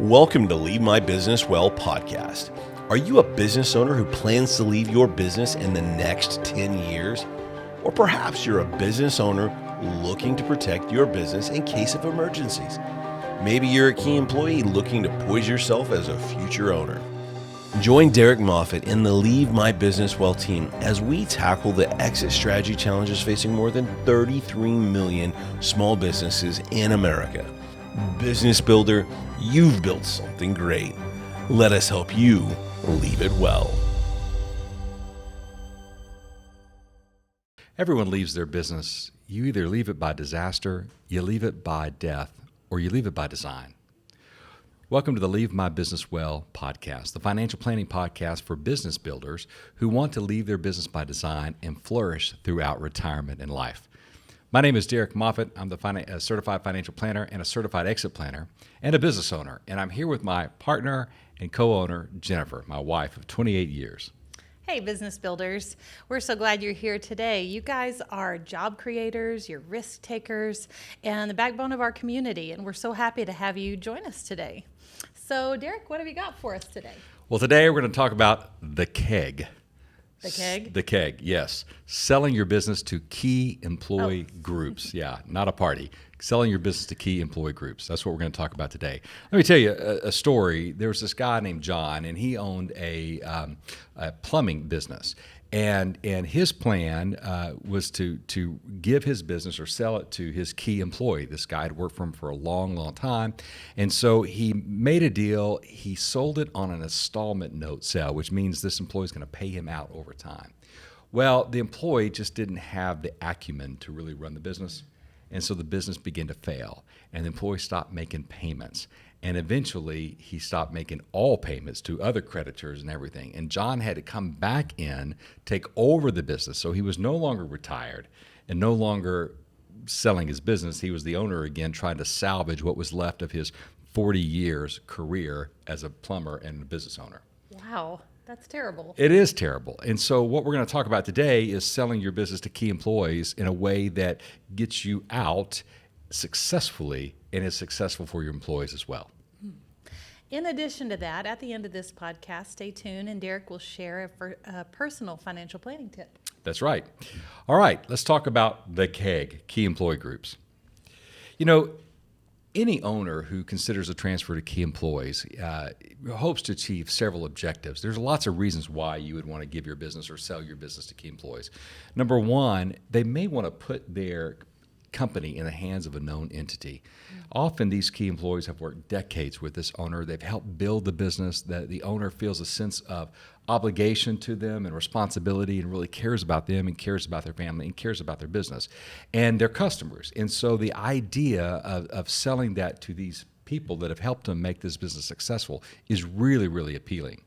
Welcome to Leave My Business Well podcast. Are you a business owner who plans to leave your business in the next 10 years? Or perhaps you're a business owner looking to protect your business in case of emergencies. Maybe you're a key employee looking to poise yourself as a future owner. Join Derek Moffatt and the Leave My Business Well team as we tackle the exit strategy challenges facing more than 33 million small businesses in America. Business builder, you've built something great. Let us help you leave it well. Everyone leaves their business. You either leave it by disaster, you leave it by death, or you leave it by design. Welcome to the Leave My Business Well podcast, the financial planning podcast for business builders who want to leave their business by design and flourish throughout retirement and life. My name is Derek Moffatt. I'm a certified financial planner and a certified exit planner and a business owner. And I'm here with my partner and co-owner, Jennifer, my wife of 28 years. Hey, business builders. We're so glad you're here today. You guys are job creators, you're risk takers, and the backbone of our community. And we're so happy to have you join us today. So, Derek, what have you got for us today? Well, today we're going to talk about the KEG. The KEG? The KEG, yes. Selling your business to key employee groups. Yeah, not a party. Selling your business to key employee groups. That's what we're going to talk about today. Let me tell you a story. There was this guy named John, and he owned a plumbing business. And his plan was to give his business or sell it to his key employee. This guy had worked for him for a long, long time. And so he made a deal. He sold it on an installment note sale, which means this employee is going to pay him out over time. Well, the employee just didn't have the acumen to really run the business. And so the business began to fail. And the employee stopped making payments. And eventually, he stopped making all payments to other creditors and everything. And John had to come back in, take over the business. So he was no longer retired and no longer selling his business. He was the owner again, trying to salvage what was left of his 40 years career as a plumber and a business owner. Wow, that's terrible. It is terrible. And so what we're going to talk about today is selling your business to key employees in a way that gets you out successfully and is successful for your employees as well. In addition to that, at the end of this podcast, stay tuned and Derek will share a personal financial planning tip. That's right. All right, let's talk about the KEG, key employee groups. You know, any owner who considers a transfer to key employees hopes to achieve several objectives. There's lots of reasons why you would want to give your business or sell your business to key employees. Number one, they may want to put their company in the hands of a known entity. Often these key employees have worked decades with this owner. They've helped build the business. The owner feels a sense of obligation to them and responsibility and really cares about them and cares about their family and cares about their business and their customers. And so the idea of selling that to these people that have helped them make this business successful is really, really appealing.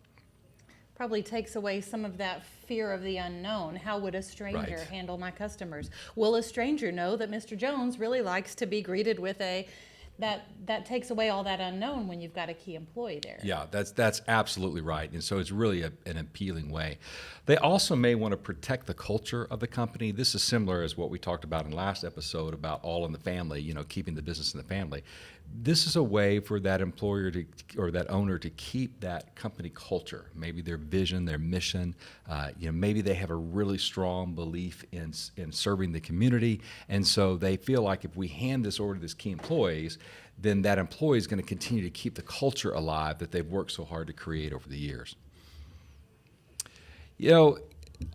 Probably takes away some of that fear of the unknown. How would a stranger handle my customers? Will a stranger know that Mr. Jones really likes to be greeted with that takes away all that unknown when you've got a key employee there. Yeah, that's absolutely right. And so it's really an appealing way. They also may want to protect the culture of the company. This is similar as what we talked about in last episode about all in the family, keeping the business in the family. This is a way for that employer or that owner to keep that company culture, maybe their vision, their mission. Maybe they have a really strong belief in serving the community. And so they feel like if we hand this over to these key employees, then that employee is going to continue to keep the culture alive that they've worked so hard to create over the years.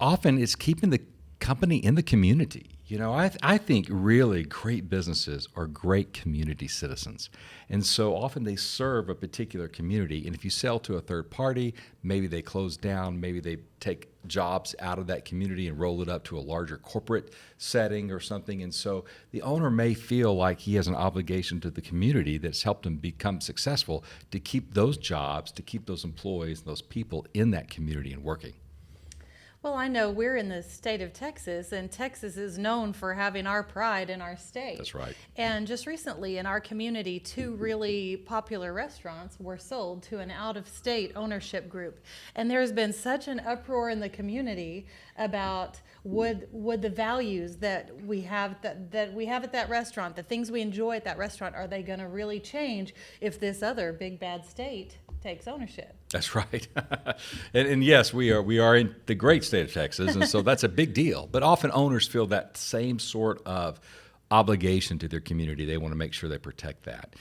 Often it's keeping the company in the community. I think really great businesses are great community citizens. And so often they serve a particular community. And if you sell to a third party, maybe they close down, maybe they take jobs out of that community and roll it up to a larger corporate setting or something. And so the owner may feel like he has an obligation to the community that's helped him become successful to keep those jobs, to keep those employees, those people in that community and working. Well, I know we're in the state of Texas, and Texas is known for having our pride in our state. That's right. And just recently in our community, 2 really popular restaurants were sold to an out-of-state ownership group. And there's been such an uproar in the community about would the values that we have that we have at that restaurant, the things we enjoy at that restaurant, are they going to really change if this other big bad state takes ownership? That's right. And yes, we are in the great state of Texas, and so that's a big deal. But often owners feel that same sort of obligation to their community. They want to make sure they protect that.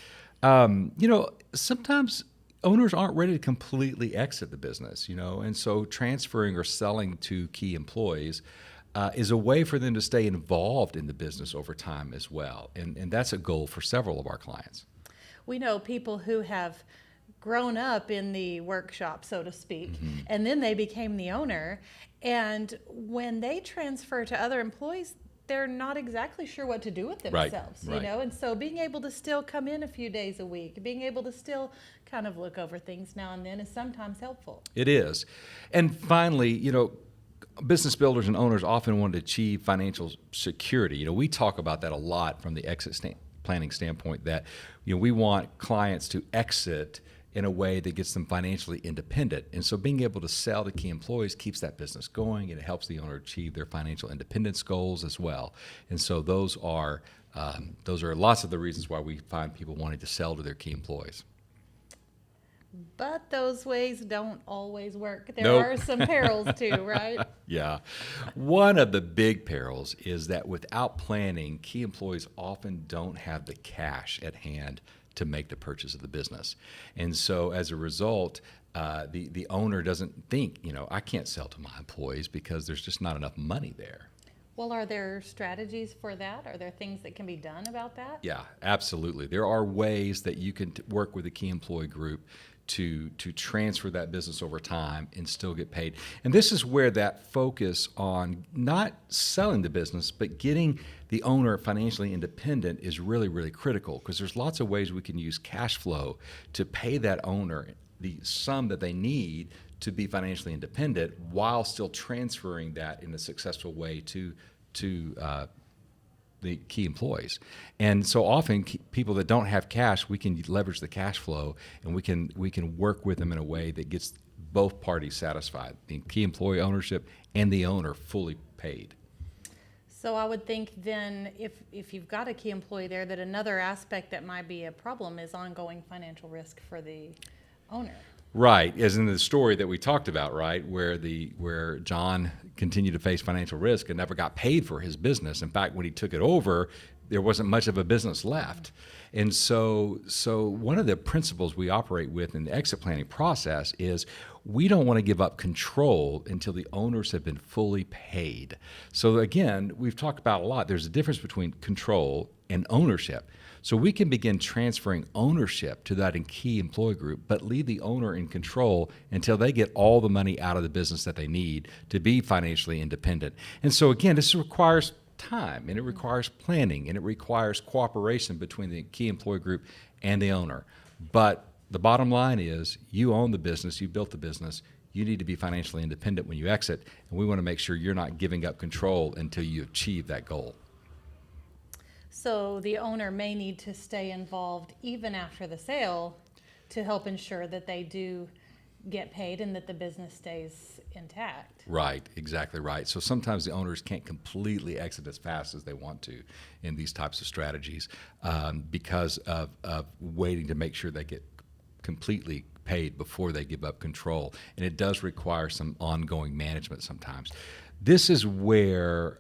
Sometimes owners aren't ready to completely exit the business, and so transferring or selling to key employees is a way for them to stay involved in the business over time as well. And that's a goal for several of our clients. We know people who have grown up in the workshop, so to speak, and then they became the owner. And when they transfer to other employees, they're not exactly sure what to do with themselves, Right. And so being able to still come in a few days a week, being able to still kind of look over things now and then is sometimes helpful. It is. And finally, business builders and owners often want to achieve financial security. We talk about that a lot from the exit planning standpoint, that we want clients to exit in a way that gets them financially independent. And so being able to sell to key employees keeps that business going, and it helps the owner achieve their financial independence goals as well. And so those are lots of the reasons why we find people wanting to sell to their key employees. But those ways don't always work. There Nope. are some perils too, right? Yeah. One of the big perils is that without planning, key employees often don't have the cash at hand to make the purchase of the business. And so as a result, the owner doesn't think, I can't sell to my employees because there's just not enough money there. Well, are there strategies for that? Are there things that can be done about that? Yeah, absolutely. There are ways that you can work with a key employee group to transfer that business over time and still get paid. And this is where that focus on not selling the business, but getting the owner financially independent is really, really critical, because there's lots of ways we can use cash flow to pay that owner the sum that they need to be financially independent while still transferring that in a successful way to the key employees. And so often people that don't have cash, we can leverage the cash flow, and we can work with them in a way that gets both parties satisfied, the key employee ownership and the owner fully paid. So I would think then if you've got a key employee there, that another aspect that might be a problem is ongoing financial risk for the owner. Right, as in the story that we talked about, right, where John continued to face financial risk and never got paid for his business. In fact, when he took it over, there wasn't much of a business left. And so one of the principles we operate with in the exit planning process is we don't want to give up control until the owners have been fully paid. So again, we've talked about a lot. There's a difference between control and ownership. So we can begin transferring ownership to that key employee group, but leave the owner in control until they get all the money out of the business that they need to be financially independent. And so again, this requires time, and it requires planning, and it requires cooperation between the key employee group and the owner. But the bottom line is, you own the business, you built the business, you need to be financially independent when you exit, and we want to make sure you're not giving up control until you achieve that goal. So the owner may need to stay involved even after the sale to help ensure that they do get paid and that the business stays intact. Right, exactly right. So sometimes the owners can't completely exit as fast as they want to in these types of strategies because of waiting to make sure they get completely paid before they give up control. And it does require some ongoing management sometimes. This is where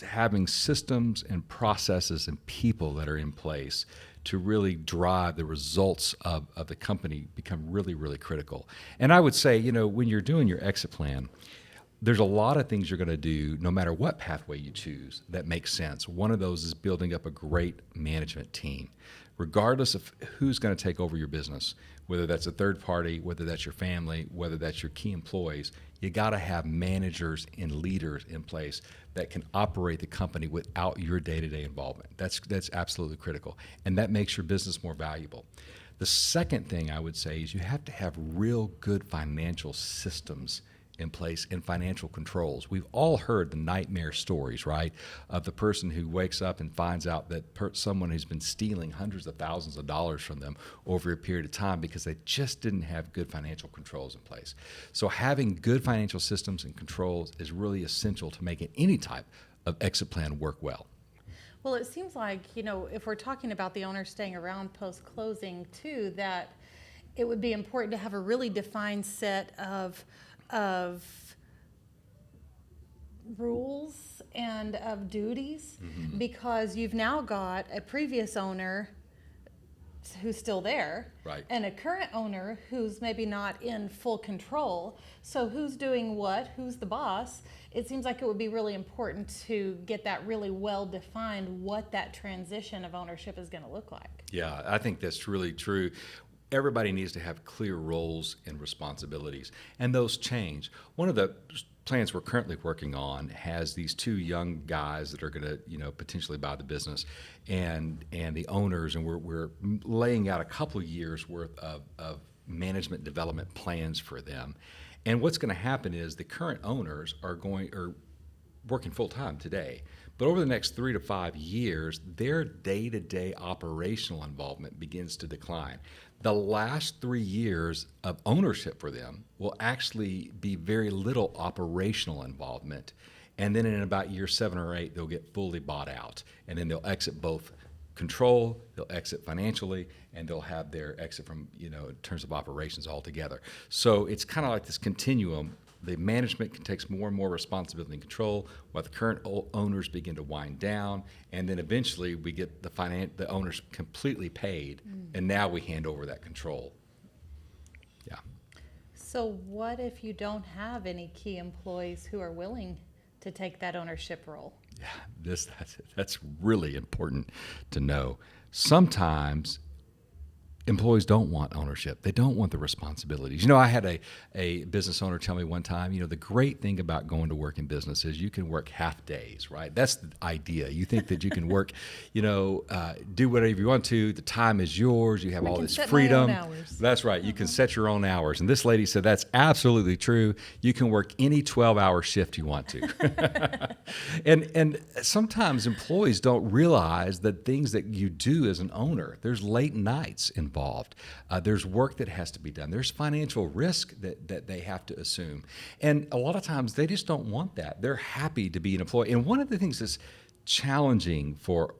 having systems and processes and people that are in place to really drive the results of the company become really, really critical. And I would say, when you're doing your exit plan, there's a lot of things you're going to do, no matter what pathway you choose, that makes sense. One of those is building up a great management team. Regardless of who's going to take over your business, whether that's a third party, whether that's your family, whether that's your key employees, you got to have managers and leaders in place that can operate the company without your day-to-day involvement. That's absolutely critical, and that makes your business more valuable. The second thing I would say is you have to have real good financial systems in place and financial controls. We've all heard the nightmare stories, right, of the person who wakes up and finds out that someone who's been stealing hundreds of thousands of dollars from them over a period of time because they just didn't have good financial controls in place. So having good financial systems and controls is really essential to making any type of exit plan work well. Well, it seems like, if we're talking about the owner staying around post-closing too, that it would be important to have a really defined set of rules and of duties, because you've now got a previous owner who's still there, right, and a current owner who's maybe not in full control. So who's doing what? Who's the boss? It seems like it would be really important to get that really well defined, what that transition of ownership is going to look like. Yeah, I think that's really true. Everybody needs to have clear roles and responsibilities, and those change. One of the plans we're currently working on has these two young guys that are going to, potentially buy the business, and the owners, and we're laying out a couple of years worth of management development plans for them. And what's going to happen is the current owners are working full time today, but over the next 3 to 5 years, their day-to-day operational involvement begins to decline. The last 3 years of ownership for them will actually be very little operational involvement. And then in about year 7 or 8, they'll get fully bought out. And then they'll exit both control, they'll exit financially, and they'll have their exit from, in terms of operations altogether. So it's kind of like this continuum. The management takes more and more responsibility and control while the current owners begin to wind down, and then eventually we get the owners completely paid, and now we hand over that control. Yeah. So what if you don't have any key employees who are willing to take that ownership role? Yeah, that's really important to know. Sometimes employees don't want ownership. They don't want the responsibilities. I had a business owner tell me one time, the great thing about going to work in business is you can work half days, right? That's the idea. You think that you can work, do whatever you want to. The time is yours. You have all this freedom. My own hours. That's right. You can set your own hours. And this lady said that's absolutely true. You can work any 12-hour shift you want to. And sometimes employees don't realize that things that you do as an owner, there's late nights involved. There's work that has to be done. There's financial risk that they have to assume. And a lot of times they just don't want that. They're happy to be an employee. And one of the things that's challenging for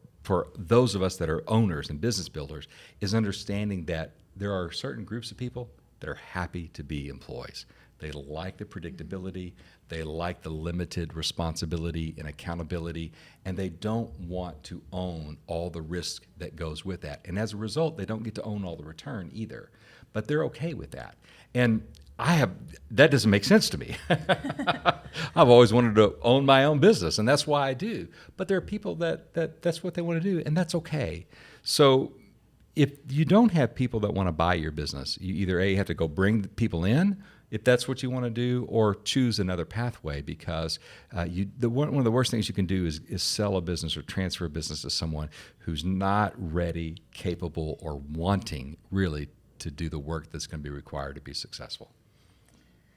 those of us that are owners and business builders is understanding that there are certain groups of people that are happy to be employees. They like the predictability, they like the limited responsibility and accountability, and they don't want to own all the risk that goes with that. And as a result, they don't get to own all the return either. But they're okay with that. And that doesn't make sense to me. I've always wanted to own my own business, and that's why I do. But there are people that's what they want to do, and that's okay. So if you don't have people that want to buy your business, you either have to go bring people in, if that's what you want to do, or choose another pathway, because one of the worst things you can do is sell a business or transfer a business to someone who's not ready, capable, or wanting really to do the work that's going to be required to be successful.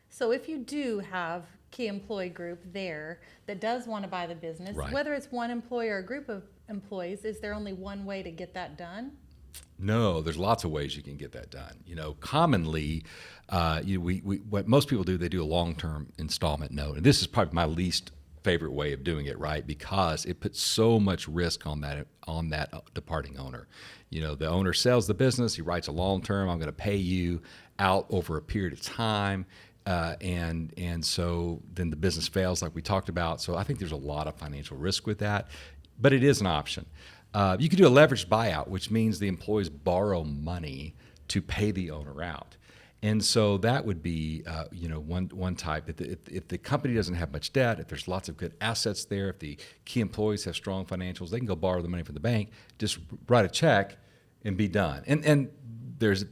So if you do have key employee group there that does want to buy the business, right, whether it's one employee or a group of employees, is there only one way to get that done? No, there's lots of ways you can get that done. Commonly, what most people do, they do a long-term installment note, and this is probably my least favorite way of doing it, right? Because it puts so much risk on that departing owner. The owner sells the business, he writes a long-term, I'm going to pay you out over a period of time, and so then the business fails, like we talked about. So I think there's a lot of financial risk with that, but it is an option. You could do a leveraged buyout, which means the employees borrow money to pay the owner out. And so that would be, one type. If the company doesn't have much debt, if there's lots of good assets there, if the key employees have strong financials, they can go borrow the money from the bank, just write a check, and be done. And there's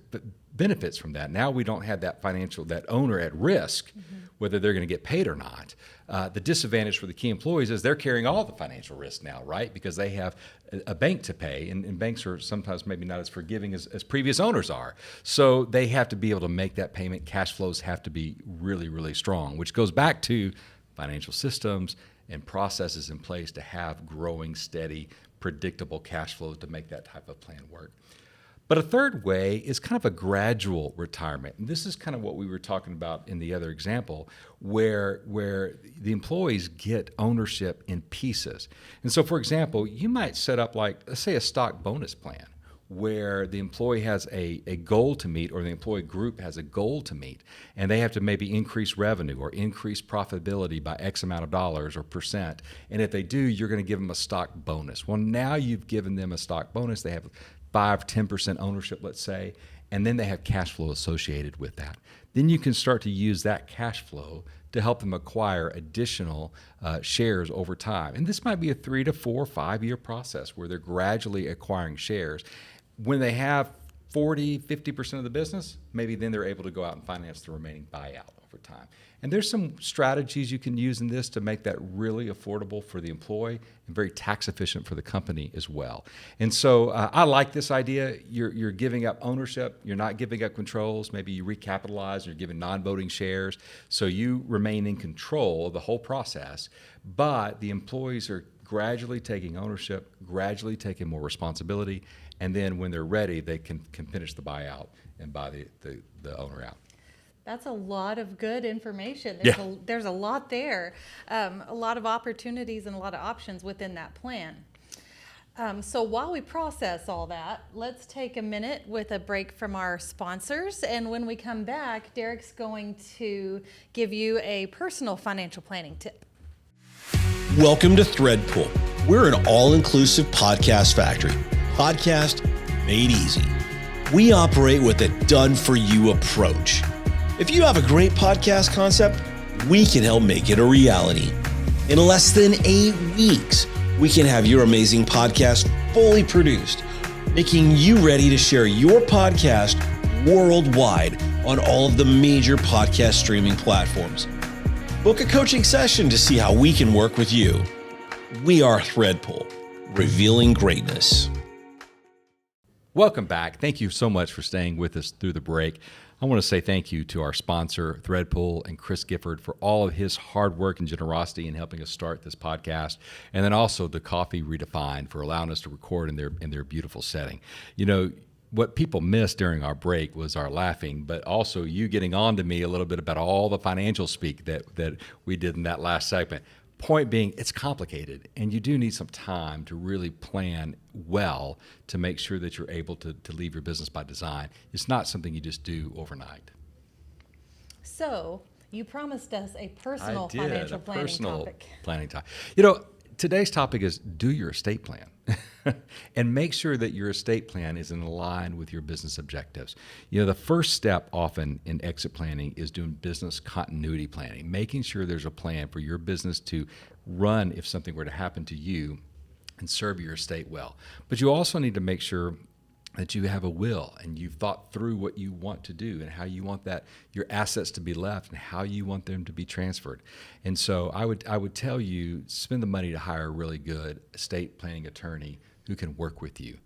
benefits from that. Now we don't have that owner at risk, whether they're going to get paid or not. The disadvantage for the key employees is they're carrying all the financial risk now, right? Because they have a bank to pay, and banks are sometimes maybe not as forgiving as previous owners are. So they have to be able to make that payment. Cash flows have to be really, really strong, which goes back to financial systems and processes in place to have growing, steady, predictable cash flows to make that type of plan work. But a third way is kind of a gradual retirement. And this is kind of what we were talking about in the other example, where the employees get ownership in pieces. And so, for example, you might set up like, let's say, a stock bonus plan where the employee has a goal to meet, or the employee group has a goal to meet, and they have to maybe increase revenue or increase profitability by X amount of dollars or percent. And if they do, you're going to give them a stock bonus. Well, now you've given them a stock bonus. They have 5-10% ownership, let's say, and then they have cash flow associated with that. Then you can start to use that cash flow to help them acquire additional shares over time. And this might be a 3 to 4, 5-year process where they're gradually acquiring shares. When they have 40, 50% of the business, maybe then they're able to go out and finance the remaining buyout over time. And there's some strategies you can use in this to make that really affordable for the employee and very tax efficient for the company as well. And so I like this idea. You're giving up ownership. You're not giving up controls. Maybe you recapitalize and you're giving non-voting shares. So you remain in control of the whole process, but the employees are gradually taking ownership, gradually taking more responsibility, and then when they're ready, they can finish the buyout and buy the owner out. That's a lot of good information. Yeah. There's a lot there, a lot of opportunities and a lot of options within that plan. So while we process all that, let's take a minute with a break from our sponsors. And when we come back, Derek's going to give you a personal financial planning tip. Welcome to Threadpool. We're an all-inclusive podcast factory. Podcast made easy. We operate with a done-for-you approach. If you have a great podcast concept, we can help make it a reality. In less than 8 weeks, we can have your amazing podcast fully produced, making you ready to share your podcast worldwide on all of the major podcast streaming platforms. Book a coaching session to see how we can work with you. We are Threadpool, revealing greatness. Welcome back. Thank you so much for staying with us through the break. I want to say thank you to our sponsor, Threadpool, and Chris Gifford for all of his hard work and generosity in helping us start this podcast, and then also to Coffee Redefined for allowing us to record in their beautiful setting. You know, what people missed during our break was our laughing, but also you getting on to me a little bit about all the financial speak that we did in that last segment. Point being, it's complicated, and you do need some time to really plan well to make sure that you're able to leave your business by design. It's not something you just do overnight. So you promised us a personal financial planning topic. Planning topic. You know, today's topic is do your estate plan. And make sure that your estate plan is in line with your business objectives. You know, the first step often in exit planning is doing business continuity planning, making sure there's a plan for your business to run if something were to happen to you and serve your estate well. But you also need to make sure that you have a will and you've thought through what you want to do and how you want that your assets to be left and how you want them to be transferred. And so I would tell you, spend the money to hire a really good estate planning attorney who can work with you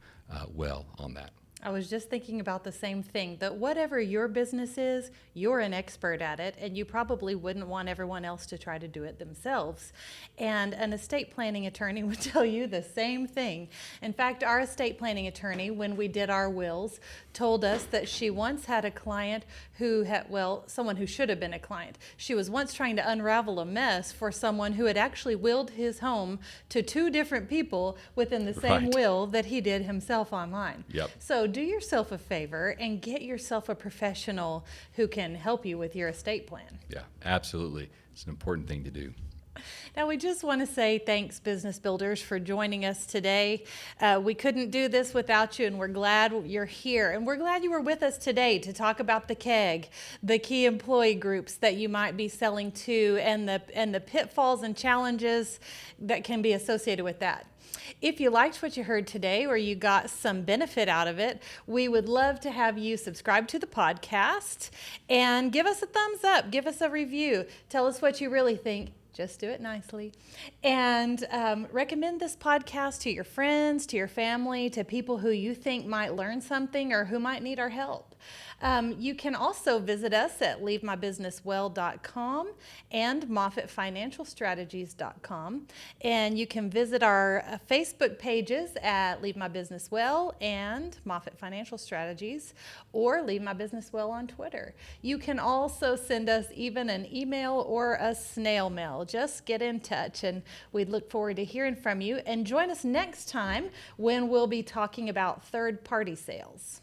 well on that. I was just thinking about the same thing, that whatever your business is, you're an expert at it, and you probably wouldn't want everyone else to try to do it themselves. And an estate planning attorney would tell you the same thing. In fact, our estate planning attorney, when we did our wills, told us that she once had a client who had, well, someone who should have been a client. She was once trying to unravel a mess for someone who had actually willed his home to 2 different people within the same will that he did himself online. Yep. So do yourself a favor and get yourself a professional who can help you with your estate plan. Yeah, absolutely. It's an important thing to do. Now, we just want to say thanks, business builders, for joining us today. We couldn't do this without you, and we're glad you're here. And we're glad you were with us today to talk about the KEG, the key employee groups that you might be selling to, and the pitfalls and challenges that can be associated with that. If you liked what you heard today or you got some benefit out of it, we would love to have you subscribe to the podcast and give us a thumbs up, give us a review, tell us what you really think. Just do it nicely. And recommend this podcast to your friends, to your family, to people who you think might learn something or who might need our help. You can also visit us at leavemybusinesswell.com and moffatfinancialstrategies.com. And you can visit our Facebook pages at Leave My Business Well and Moffatt Financial Strategies, or Leave My Business Well on Twitter. You can also send us even an email or a snail mail. Just get in touch, and we'd look forward to hearing from you. And join us next time when we'll be talking about third-party sales.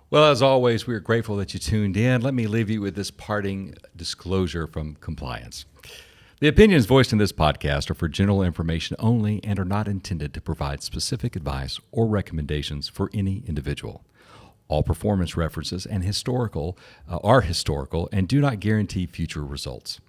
Well, as always, we are grateful that you tuned in. Let me leave you with this parting disclosure from compliance. The opinions voiced in this podcast are for general information only and are not intended to provide specific advice or recommendations for any individual. All performance references are historical and do not guarantee future results.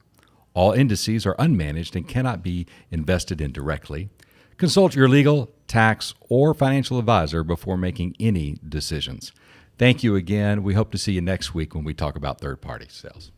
All indices are unmanaged and cannot be invested in directly. Consult your legal, tax, or financial advisor before making any decisions. Thank you again. We hope to see you next week when we talk about third-party sales.